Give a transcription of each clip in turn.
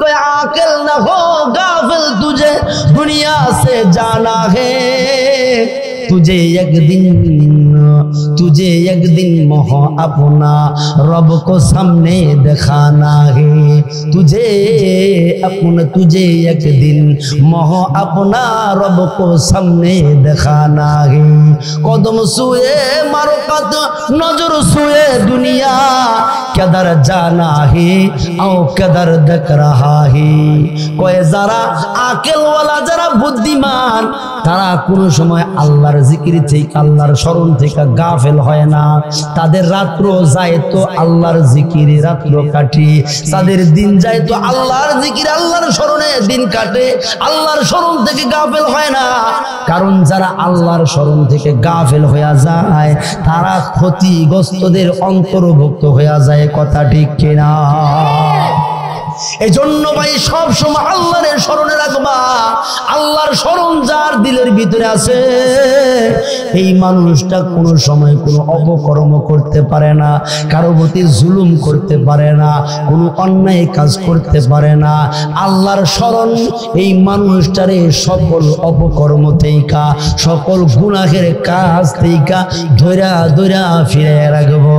कोई आकिल न हो गाफिल, तुझे दुनिया से जाना है। तुझे एक दिन मोह अपना रब को सामने दिखाना है। तुझे एक दिन मोह अपना रब को सामने दिखाना है। कदम सुए मरकत नजर सुए दुनिया, किधर जाना है औ किधर देख रहा है। कोई जरा आकिल वाला जरा बुद्धिमान, তারা কোনো সময় আল্লাহর জিকির থেকে আল্লাহর স্মরণ থেকে গাফেল হয় না। তাদের রাত্র যায় তো আল্লাহর জিকিরে রাত্র কাটে, তাদের দিন যায় তো আল্লাহর জিকির আল্লাহর স্মরণে দিন কাটে। আল্লাহর স্মরণ থেকে গাফেল হয় না, কারণ যারা আল্লাহর স্মরণ থেকে গাফেল হয়ে যায় তারা ক্ষতিগ্রস্তদের অন্তর্ভুক্ত হয়ে যায়। কথা ঠিক কিনা? এজন্য ভাই সব সময় আল্লাহর স্মরণে রাখবা। আল্লাহর স্মরণ যার দিলের ভিতরে আছে, এই মানুষটা কোনো সময় কোনো অপকর্ম করতে পারে না, কারো প্রতি জুলুম করতে পারে না, কোনো অন্যায় কাজ করতে পারে না। আল্লাহর স্মরণ এই মানুষটারে সকল অপকর্ম থেকে সকল গুনাহের কাজ থেকে ধৈরা ধৈরা ফিরে রাখবো।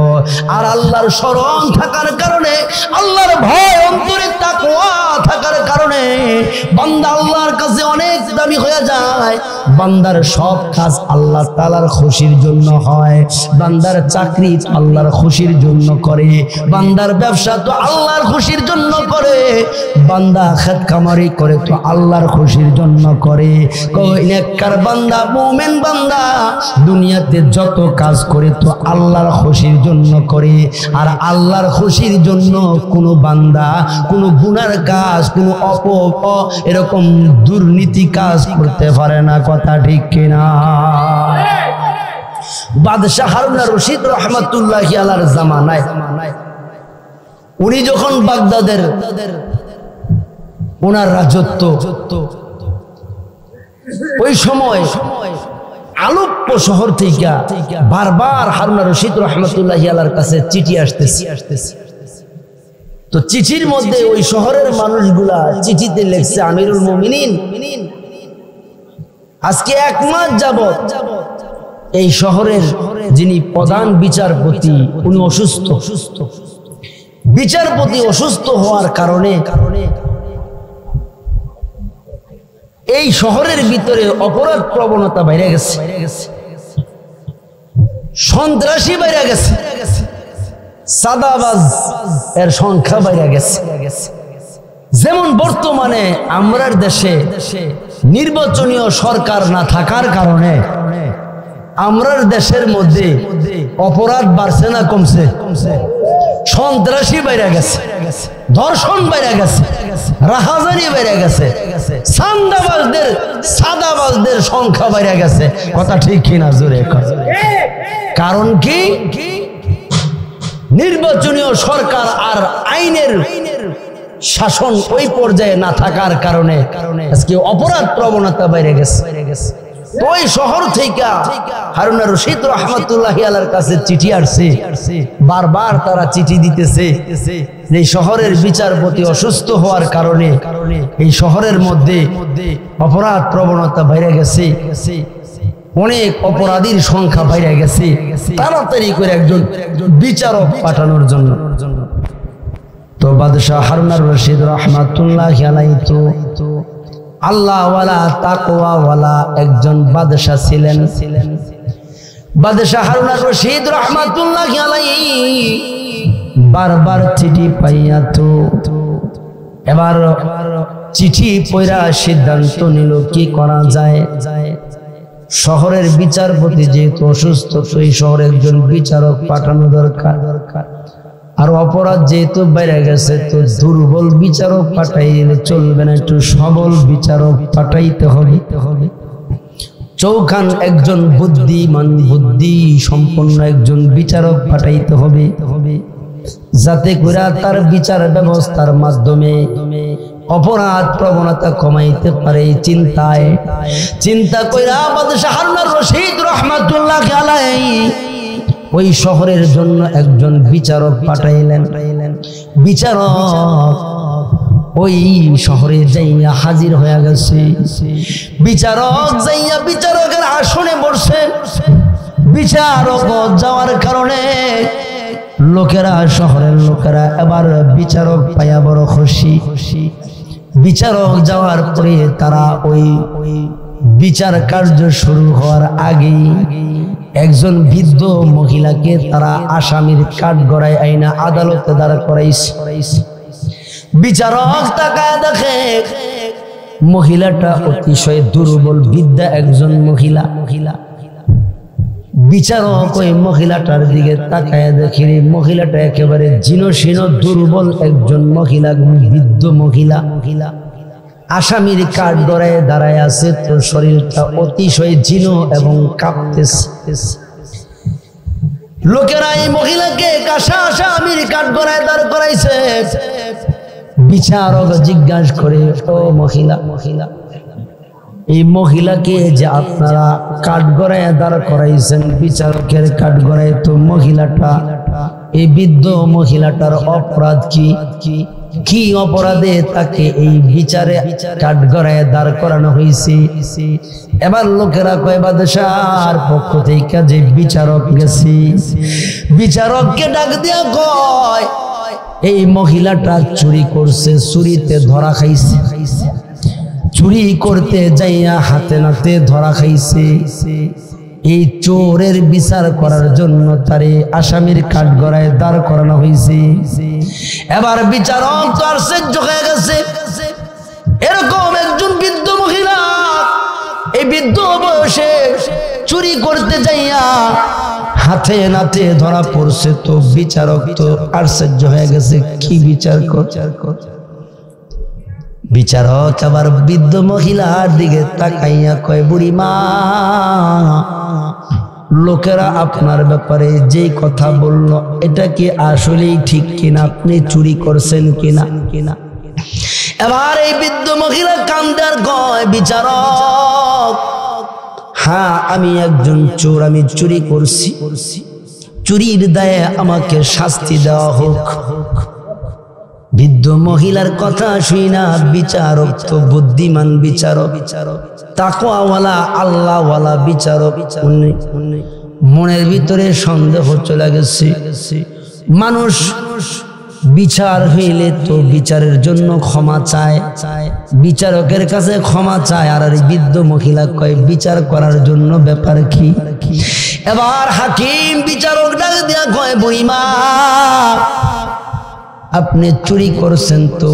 আর আল্লাহর স্মরণ থাকার কারণে, আল্লাহর ভয় অন্তরে তাকওয়া থাকার কারণে বান্দা আল্লাহর কাছে অনেক দামি হয়ে যায়। বান্দার সব কাজ আল্লাহ তাআলার খুশির জন্য হয়। বান্দার চাকরি আল্লাহর খুশির জন্য করে, বান্দার ব্যবসা তো আল্লাহর খুশির জন্য করে, বান্দা খেত কামারি করে তো আল্লাহর খুশির জন্য করে। কই নেককার বান্দা মুমিন বান্দা দুনিয়াতে যত কাজ করে তো আল্লাহর খুশির জন্য করে। আর আল্লাহর খুশির জন্য কোনো বান্দা কোনো গুনার কাজ, কোনো এরকম দুর্নীতি কাজ করতে পারে না। কথা ঠিক কিনা? বাদশাহ হারুন রশিদ রহমাতুল্লাহি আলাইহির জামানায় উনি যখন বাগদাদের ওনার রাজত্ব, ওই সময় আলেপ্পো শহর থেকে বারবার হারুন রশিদ রহমাতুল্লাহি আলাইহির কাছে চিঠি আসতেছে। তো চিঠির মধ্যে ওই শহরের মানুষগুলা চিঠিতে লিখছে, আমিরুল মুমিনিন, আজকে 1 মাস যাবত এই শহরের যিনি প্রধান বিচারপতি উনি অসুস্থ। বিচারপতি অসুস্থ হওয়ার কারণে এই শহরের ভিতরে অপরাধ প্রবণতা বেড়ে গেছে, সন্ত্রাসী বেড়ে গেছে, সাদাবাজ এর সংখ্যা বেড়ে গেছে। যেমন বর্তমানে আমরার দেশে নির্বাচনীয় সরকার না থাকার কারণে আমরার দেশের মধ্যে অপরাধ বাড়ছে না কমছে? সন্ত্রাসী বেড়ে গেছে, ধর্ষণ বেড়ে গেছে, রাহাজানি বেড়ে গেছে, সাদাবাজদের সংখ্যা বেড়ে গেছে। কথা ঠিক কিনা? জোরে কারণ কি? নির্বাচনীয় সরকার আর আইনের শাসন ওই পর্যায়ে না থাকার কারণে আজকে অপরাধ প্রবণতা বেড়ে গেছে। ওই শহর থেকে হারুন রশিদ রহমাতুল্লাহি আলাইহির কাছে চিঠি আসছে, বারবার তারা চিঠি দিতেছে যে শহরের বিচারপতি অসুস্থ হওয়ার কারণে এই শহরের মধ্যে অপরাধ প্রবণতা বেড়ে গেছে, অনেক অপরাধীর সংখ্যা বেড়ে গেছে, তাড়াতাড়ি করে একজন বিচারক পাঠানোর জন্য। তো বাদশাহ হারুন রশিদ রহমাতুল্লাহি আলাইহি তো আল্লাহওয়ালা তাকওয়াওয়ালা একজন বাদশাহ ছিলেন। বাদশাহ হারুন রশিদ রহমাতুল্লাহি আলাইহি বারবার চিঠি পাইয়া তো এবার চিঠি পড়া সিদ্ধান্ত নিল কি করা যায়। শহরের বিচারপতি যেহেতু অসুস্থ, তো এই শহরে একজন বিচারক পাঠানো দরকার। আর অপরাধ যেহেতু বেড়ে গেছে, তো দুর্বল বিচারক পাঠাইলে চলবে না, একটু সবল বিচারক পাঠাইতে হবে। চৌখান একজন বুদ্ধিমান, বুদ্ধি সম্পন্ন একজন বিচারক পাঠাইতে হবে, যাতে করে তার বিচার ব্যবস্থার মাধ্যমে অপরাধ প্রবণতা কমাইতে পারে। চিন্তা কইরা বাদশাহ হারুন রশিদ রহমাতুল্লাহি আলাইহি ওই শহরের জন্য একজন বিচারক পাঠাইলেন। বিচারক ওই শহরে যাইয়া হাজির হয়ে গেছে। বিচারক যাইয়া বিচারকের আসনে বসে। বিচারক যাওয়ার কারণে লোকেরা, শহরের লোকেরা এবার বিচারক পাইয়া বড় খুশি। বিচারক যাওয়ার পরে তারা ওই বিচার কার্য শুরু হওয়ার আগেই একজন বৃদ্ধ মহিলাকে তারা আসামির কাঠগড়ায় আইনা আদালতে দাঁড় করাইছে। বিচারক তাকায় দেখে মহিলাটা অতিশয় দুর্বল, বৃদ্ধা একজন মহিলা। বিচারক ওই মহিলাটার দিকে তাকায় দেখে মহিলাটা একেবারে জীর্ণশীর্ণ দুর্বল একজন মহিলা, বৃদ্ধ মহিলা। আসামির কাঠগড়ায় দাঁড়ায় আছে, তো শরীরটা অতিশয় জীর্ণ এবং কাঁপতেছে। লোকেরা এই মহিলাকে আসামির কাঠগড়ায় দাঁড় করাইছে। বিচারক জিজ্ঞাসা করে, ও মহিলা, এই মহিলাকে যে আপনারা কাঠগড়ায় দাঁড় করাইছেন, বিচারকের কাঠগড়ায়, তো মহিলাটা, এই বৃদ্ধ মহিলাটার অপরাধ কি? কি অপরাধে তাকে এই বিচারে কাঠগড়ায় দাঁড় করানো হয়েছে? এবার লোকেরা কয়, বাদশাহর পক্ষ থেকে যে বিচারক গেছে, বিচারককে ডাক দিয়া কয়, এই মহিলাটা চুরি করছে, চুরিতে ধরা খাইছে, চুরি করতে যাইয়া হাতে নাতে ধরা খাইছে। এই চোরের বিচার করার জন্য তারে আসামির কাঠগড়ায় দাঁড় করানো হয়েছে। এবার বিচারক তো আশ্চর্য হয়ে গেছে, এরকম একজন বৃদ্ধ মহিলা এই বৃদ্ধ বয়সে চুরি করতে যাইয়া হাতে নাতে ধরা পড়ছে। তো বিচারক তো আশ্চর্য হয়ে গেছে, কি বিচার কর। বিচারক আবার বৃদ্ধ মহিলার দিকে তাকাইয়া কয়, বুড়ি মা, লোকেরা আপনার ব্যাপারে যে কথা বলল, এটা কি আসলেই ঠিক কিনা? আপনি চুরি করছেন কিনা? এবার এই বৃদ্ধ মহিলা কান্দে আর কয়, বিচারক, হ্যাঁ আমি একজন চোর, আমি চুরি করছি, চুরির দায়ে আমাকে শাস্তি দেওয়া হোক। বৃদ্ধ মহিলার কথা শুই না বিচারক তো বুদ্ধিমান বিচারক, তাকওয়াওয়ালা আল্লাহওয়ালা বিচারক, মনের ভিতরে সন্দেহ চলে গেছে। মানুষ বিচার হইলে তো বিচারের জন্য ক্ষমা চায়, বিচারকের কাছে ক্ষমা চায়, আর বৃদ্ধ মহিলা কয় বিচার করার জন্য ব্যাপার কি? এবার হাকিম বিচারক ডাক দিয়া কয়, বুড়িমা, আপনি চুরি করছেন, তো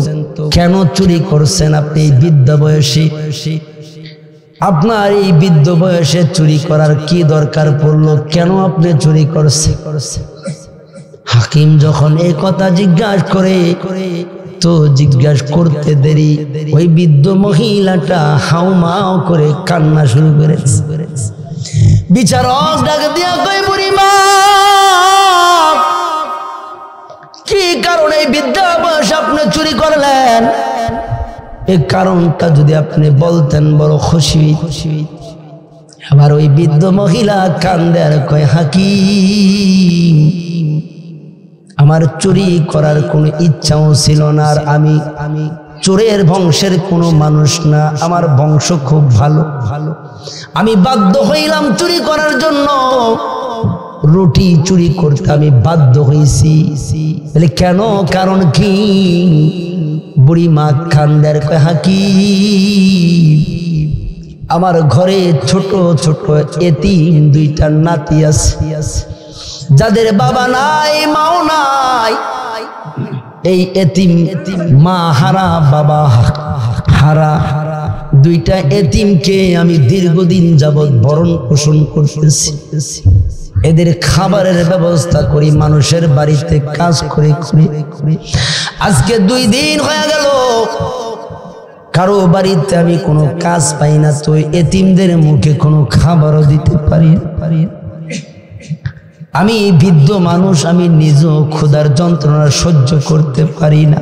কেন চুরি করছেন? আপনি এই বৃদ্ধ বয়সে, আপনার এই বৃদ্ধ বয়সে চুরি করার কি দরকার পড়লো? কেন আপনি চুরি করছেন? হাকিম যখন এই কথা জিজ্ঞাসা করে, তো জিজ্ঞাসা করতে দেরি ওই বৃদ্ধ মহিলাটা হাউমাউ করে কান্না শুরু করেছে। বিচারক ডাক দিয়া কয়, বুড়িমা, কি কারণে বৃদ্ধা বয়স আপনি চুরি করলেন? এই কারণটা যদি আপনি বলতেন বড় খুশি। আবার ওই বৃদ্ধ মহিলা কান্দে আর কয়, হাকিম, আমার চুরি করার কোনো ইচ্ছাও ছিল না, আর আমি চোরের বংশের কোনো মানুষ না, আমার বংশ খুব ভালো, আমি বাধ্য হইলাম চুরি করার জন্য, রুটি চুরি করতে আমি বাধ্য হয়েছি। বলে কেন, কারণ কি? বুড়ি মা কান্দার কয়, হাকিম, আমার ঘরে ছোট ছোট এতিম দুইটা নাতি আছে, যাদের বাবা নাই, মাও নাই। এই এতিম মা হারা, বাবা হারা দুইটা এতিমকে আমি দীর্ঘদিন যাবৎ ভরণ পোষণ করতেছি। এদের খাবারের ব্যবস্থা করি, মানুষের বাড়িতে কাজ করে। আজকে 2 দিন হয়ে গেল কারো বাড়িতে আমি কোনো কাজ পাই না, তো এতিমদের মুখে কোনো খাবারও দিতে পারি। আমি বৃদ্ধ মানুষ, আমি নিজেও ক্ষুধার যন্ত্রণা সহ্য করতে পারি না।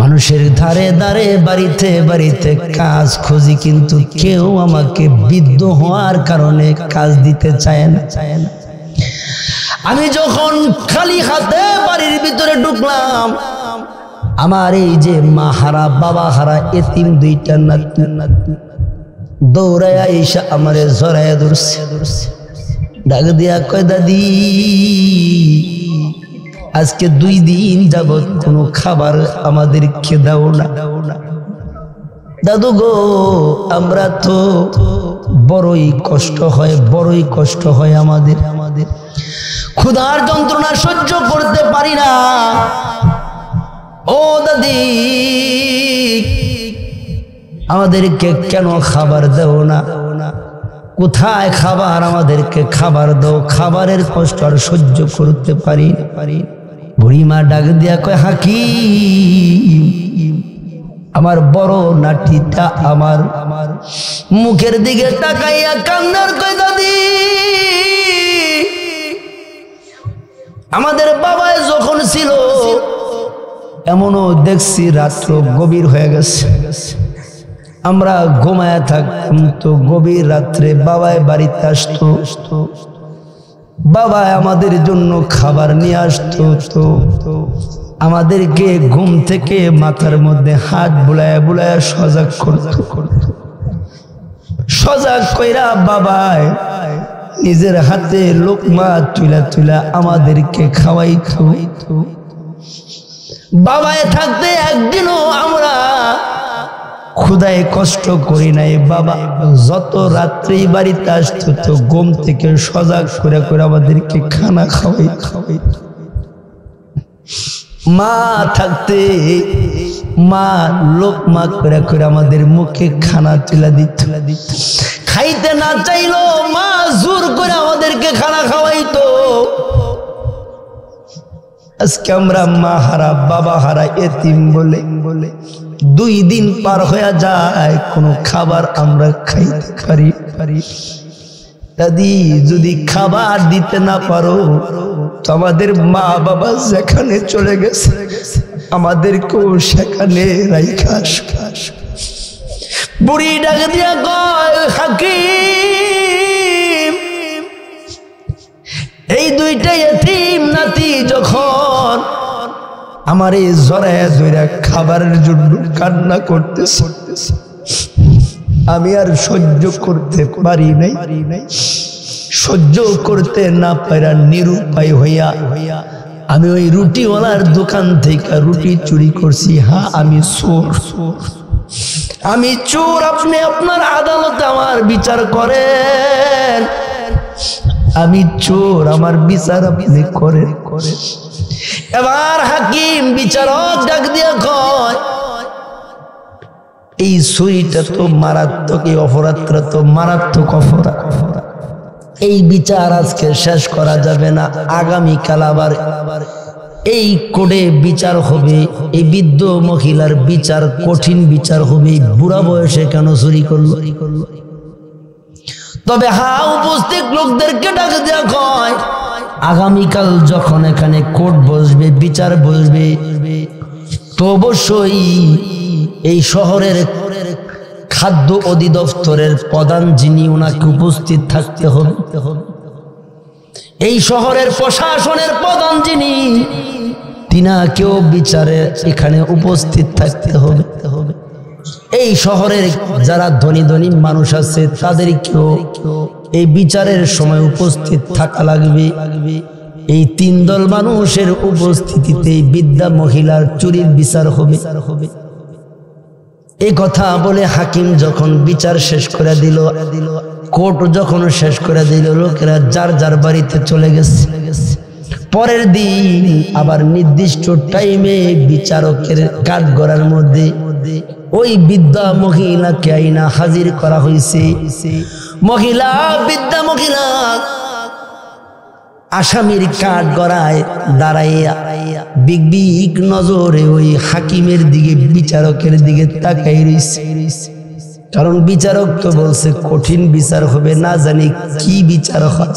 মানুষের ধারে ধারে, বাড়িতে বাড়িতে কাজ খুঁজি, কিন্তু কেউ আমাকে বৃদ্ধ হওয়ার কারণে কাজ দিতে চায় না। আমি যখন খালি হাতে বাড়ির ভিতরে ঢুকলাম, আমার এই যে মা হারা বাবা হারা এতিম দুইটা নাতনি দৌড়ায়া এসে আমারে জড়াইয়া ধরছে, ডাক দিয়া কয় দাদি আজকে 2 দিন যাবত কোনো খাবার আমাদেরকে দাও না। দাদু গো আমরা তো বড়ই কষ্ট হয় আমাদের ক্ষুধার যন্ত্রণা সহ্য করতে পারি না। ও দাদি আমাদেরকে কেন খাবার দাও না? কোথায় খাবার? আমাদেরকে খাবার দাও, খাবারের কষ্ট আর সহ্য করতে পারি। বুড়িমা ডাক দিয়া কয় হাকিম আমার বড় নাতিটা আমার মুখের দিকে তাকাইয়া কান্নার কয় দাদি আমাদের বাবায় যখন ছিল এমনও দেখছি রাত্র গভীর হয়ে গেছে, আমরা ঘুমায়া থাকতাম তো গভীর রাত্রে বাবায় বাড়িতে আসতো, বাবা আমাদের জন্য খাবার নিয়ে আসতো, তো আমাদেরকে ঘুম থেকে মাথার মধ্যে হাত বুলায়া বুলায়া সজাগ করতো, সজাগ কইরা বাবায় নিজের হাতে লোকমা তুলা তুলা আমাদেরকে খাওয়াইতো। বাবায় থাকতে একদিনও আমরা ক্ষুধায় কষ্ট করি নাই। বাবা যত রাত্রি বাড়িতে আসতো তো ঘুম থেকে সজাগ করে করে আমাদেরকে খানা খাওয়াইতো। মা থাকতে মা লোকমা করে করে আমাদের মুখে খানা তুলা দিত, খাইতে না চাইলো মা জোর করে আমাদেরকে খানা খাওয়াইতো। আজকে আমরা মা হারা বাবা হারা এতিম বলে 2 দিন পার হয়ে যায় কোনো খাবার আমরা খাইতে পারি। দাদি যদি খাবার দিতে না পারো তো আমাদের মা বাবা যেখানে চলে গেছে আমাদেরকেও সেখানে রাইখা বুড়ি ডাক দিয়া কয় হাকিম এই 2টা এতিম নাতি যখন আমার এই জড়ায় ধইরা খাবারের জন্য কান্না করতেছে আমি আর সহ্য করতে পারি নাই। সহ্য করতে না পারা নিরুপায় হইয়া আমি ওই রুটিওয়ালার দোকান থেকে রুটি চুরি করছি। হ্যাঁ আমি চোর, আপনি আপনার আদালতে আমার বিচার করেন। আমি চোর, আমার বিচার আপনি করেন। এবার হাকিম বিচারক ডাক দিয়া কয় এই চুরিটা তো মারাত্মক, এই অপরাধটা তো মারাত্মক অপরাধ, এই বিচার আজকে শেষ করা যাবে না, আগামীকাল আবার এই কোর্টে বিচার হবে। এই বৃদ্ধ মহিলার বিচার কঠিন বিচার হবে, বুড়া বয়সে কেন চুরি করলো। তবে উপস্থিত লোকদেরকে ডাক দেওয়া কয় আগামীকাল যখন এখানে কোর্ট বসবে, বিচার বসবে, তো অবশ্যই এই শহরের খাদ্য অধিদপ্তরের প্রধান যিনি ওনাকে উপস্থিত থাকতে হবে। এই শহরের প্রশাসনের প্রধান যিনি তিনাকেও বিচারে এখানে উপস্থিত থাকতে হবে। এই শহরের যারা ধনী ধনী মানুষ আছে তাদেরকেও এই বিচারের সময় উপস্থিত থাকা লাগবে। এই 3 দল মানুষের উপস্থিতিতে বৃদ্ধা মহিলার চুরির বিচার হবে। এই কথা বলে হাকিম যখন বিচার শেষ করে দিল, কোর্ট যখন শেষ করে দিল, লোকেরা যার যার বাড়িতে চলে গেছে। পরের দিন আবার নির্দিষ্ট টাইমে বিচারকের কাঠগড়ার মধ্যে ওই বৃদ্ধা মহিলাকে আইনা হাজির করা হয়েছে। বৃদ্ধা মহিলা আসামির কাঠগড়ায় দাঁড়াইয়া বিগ নজরে ওই হাকিমের দিকে বিচারকের দিকে তাকাই রইছে। কারণ বিচারক তো বলছে কঠিন বিচার হবে, না জানি কি বিচার হয়।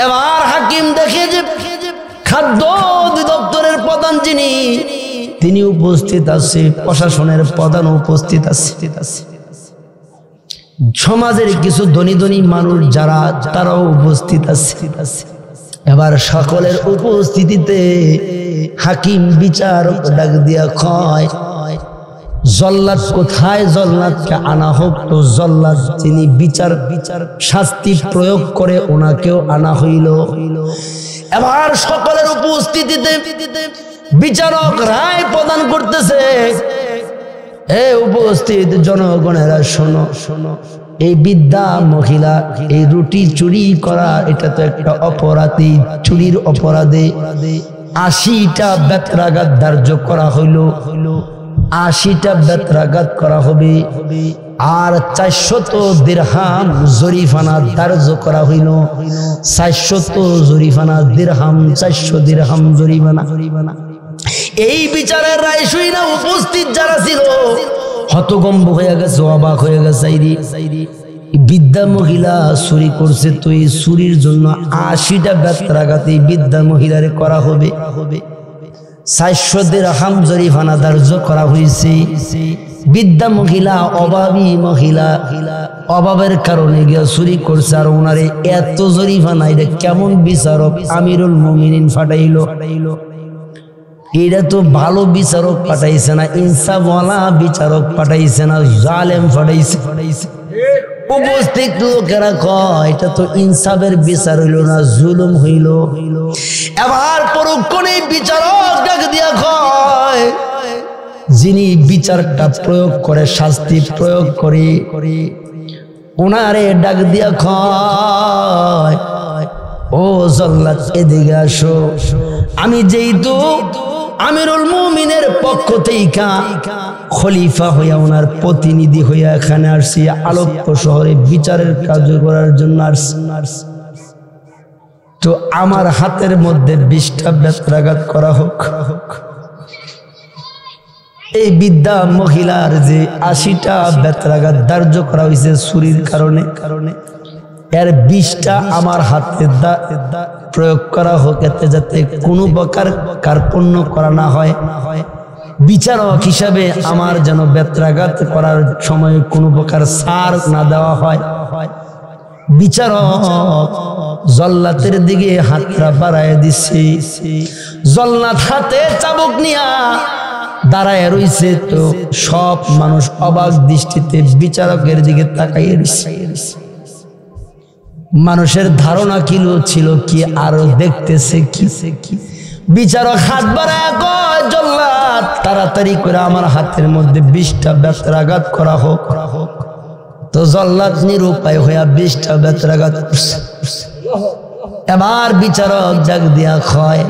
এবার হাকিম দেখে যে খাদ্য অধিদপ্তরের প্রধান যিনি তিনি উপস্থিত আছে, প্রশাসনের প্রধান উপস্থিত আছে, সমাজের কিছু ধনী ধনী মানুষ যারা তারাও উপস্থিত আছে। এবার সকলের উপস্থিতিতে হাকিম বিচারক ডাক দিয়া কয়, জল্লাদ কোথায়? জল্লাদকে আনা হোক। তো জল্লাদ যিনি বিচার শাস্তি প্রয়োগ করে ওনাকেও আনা হইল। এবার সকলের উপস্থিতিতে বিচারক রায় প্রদান করতেছে। এ উপস্থিত জনগণেরা শোনো, এই বৃদ্ধা মহিলা এই রুটি চুরি করা এটা তো একটা অপরাধী। চুরির অপরাধে 80টা বেত্রাঘাত ধার্য করা হইল, 80টা বেত্রাঘাত করা হবে। আর 400 দিরহাম জরিফানা ধার্য করা হইল। 400 জরিফানা দিরহাম, 400 দিরহাম জরিমানা। এই বিচারের রায় শুইনা উপস্থিত যারা ছিল হতভম্ব হয়ে গেছে, অবাক হয়ে গেছে। বৃদ্ধা মহিলা চুরি করছে, তো এই চুরির জন্য 80টা বেত্রাঘাত এই বৃদ্ধা মহিলারে করা হবে। 400 দিরহাম জরিমানা ধার্য করা হয়েছে। বৃদ্ধা মহিলা অভাবী মহিলা, অভাবের কারণে গিয়ে চুরি করছে, আর ওনারে এত জরিমানা। এটা কেমন বিচারক আমিরুল মুমিনিন ফাটাইলো? এটা তো ভালো বিচারক পাঠাইছে না, ইনসাফওয়ালা বিচারক পাঠাইছে না, জালেম পাঠাইছে। উপস্থিত লোকেরা কয় এটা তো ইনসাফের বিচার হইল না, জুলুম হইল। এবার পরক্ষণে বিচারক ডাক দিয়া কয়, যিনি বিচারটা প্রয়োগ করে, শাস্তি প্রয়োগ করে, ওনারে ডাক দিয়া কয়, ও জল্লাদ এদিকে আসো। আমি যেহেতু আমিরুল মুমিনের পক্ষ থেকে খলিফা হইয়া ওনার প্রতিনিধি হইয়া এখানে আসছি, আলোক্য শহরে বিচারের কাজ করার জন্য আসছি। তো আমার হাতের মধ্যে 20টা বেত্রাঘাত করা হোক। এই বৃদ্ধা মহিলার যে 80টা বেত্রাঘাত ধার্য করা হয়েছে চুরির কারণে, এর 20টা আমার হাতে প্রয়োগ করা হোক, এতে যাতে কোনো প্রকার কার্পণ্য করা না হয়। বিচারক হিসাবে আমার যেন বেত্রাঘাত করার সময় কোনো প্রকার ছাড় না দেওয়া হয়। বিচারক জল্লাদের দিকে হাতটা বাড়ায় দিচ্ছে। জল্লাদ হাতে চাবুক নিয়া দাঁড়ায় রইছে। তো সব মানুষ অবাক দৃষ্টিতে বিচারকের দিকে তাকাইয়ে রইছে। মানুষের ধারণা ছিল কি আরো দেখতেছে কি। বিচারক হাত বাড়ায় কয়, জল্লাদ তাড়াতাড়ি করে আমার হাতের মধ্যে 20টা বেত্রাঘাত করা হোক। তো জল্লাদ নিরুপায় হইয়া 20টা বেত্রাঘাত করছে। এবার বিচারক ডাক দিয়া কয়,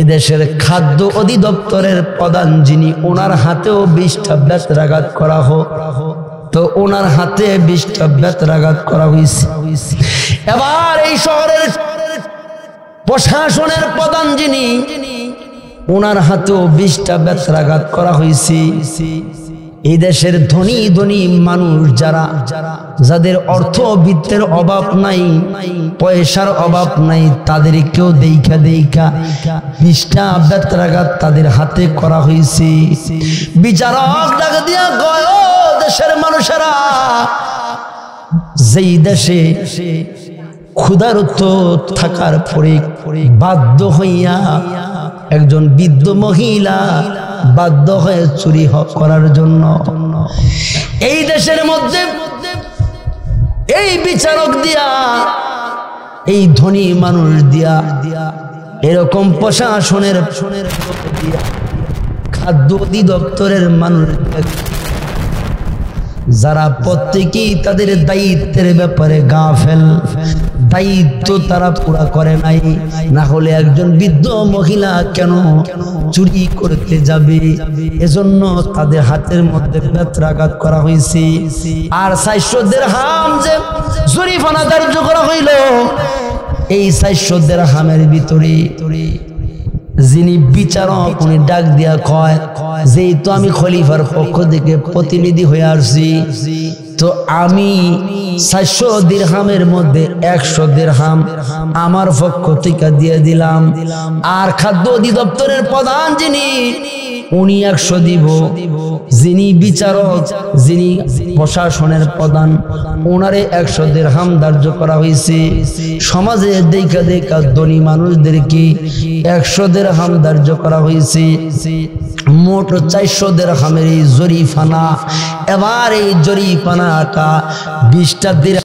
এদেশের খাদ্য অধিদপ্তরের প্রধান যিনি, ওনার হাতেও 20টা বেত্রাঘাত করা হোক। তো ওনার হাতে 20টা বেত্রাঘাত করা হয়েছে। এবার এই শহরের প্রশাসনের প্রধান যিনি, ওনার হাতেও 20টা বেত্রাঘাত করা হয়েছে। এই দেশের ধনী ধনী মানুষ যাদের অর্থবিত্তের অভাব নাই, পয়সার অভাব নাই, তাদেরকেও দেখা 20টা বেত্রাঘাত তাদের হাতে করা হয়েছে। বিচারক ডাক দিয়া কয়, ও দেশের মানুষেরা, যেই দেশে ক্ষুধার্ত থাকার পরে বাধ্য হইয়া একজন বৃদ্ধ মহিলা বাধ্য হয়ে চুরি করার জন্য, এই দেশের মধ্যে এই বিচারক দিয়া, এই ধনী মানুষ দিয়া, এরকম প্রশাসনের দিয়া, খাদ্য অধিদপ্তরের মানুষ যারা প্রত্যেকেই তাদের দায়িত্বের ব্যাপারে গাফেল, দায়িত্ব তারা পুরা করে নাই, না হলে একজন বৃদ্ধ মহিলা কেন চুরি করতে যাবে? এজন্য তাদের হাতের মধ্যে বেত্রাঘাত করা হয়েছে। আর 400 দিরহাম যে জরিমানা ধার্য করা হইল, এই 400 দিরহামের ভিতরে যিনি বিচারক উনি ডাক দিয়া কয়, যেহেতু আমি খলিফার পক্ষ থেকে প্রতিনিধি হয়ে আসছি, তো আমি 400 দিরহামের মধ্যে 100 দিরহাম আমার পক্ষ থেকে দিয়ে দিলাম। আর খাদ্য অধিদপ্তরের প্রধান যিনি, উনি 100 দিব, যিনি বিচারক, যিনি প্রশাসনের প্রধান, ওনারে 100 দিরহাম ধার্য করা হয়েছে। সমাজে দেখা দেখা ধনী মানুষদেরকে 100 দিরহাম ধার্য করা হয়েছে। মোট 400 দিরহামের এই জরিফানা। এবার এই জরিফানাটা 20টা দিরহাম